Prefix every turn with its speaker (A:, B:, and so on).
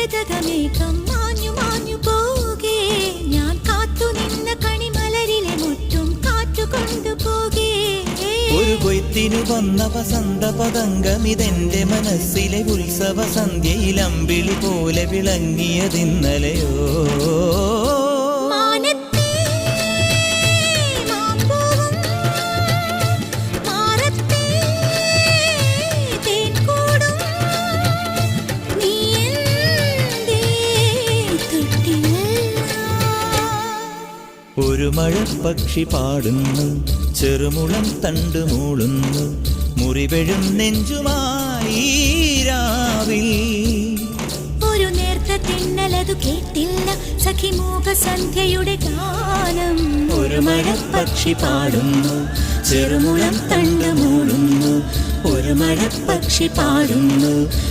A: മരതകമേഘം മാഞ്ഞു മാഞ്ഞു പോകേ ഞാൻ കാത്തു നിന്ന കണിമലരിലെ മുറ്റും കാറ്റുകൊണ്ടുപോകേ
B: ഒരു കൊയ്ത്തിനു വന്ന വസന്ത പതംഗമിതെന്റെ മനസ്സിലെ ഉത്സവ സന്ധ്യയിൽ അമ്പിളി പോലെ വിളങ്ങിയതിന്നലെയോ ഒരു മഴപ്പക്ഷി പാടുന്നു ചെറുമുളം തണ്ടു മൂളുന്നു മുറിവെഴും നെഞ്ചുമായി രാവിൽ
A: ഒരു നേർത്ത തിന്നലതു കേട്ടില്ല സഖിമൂക സന്ധ്യയുടെ ഗാനം
B: ഒരു മഴപ്പക്ഷി പാടുന്നു ചെറുമുളം തണ്ടു മൂളുന്നു ഒരു മഴപ്പക്ഷി പാടുന്നു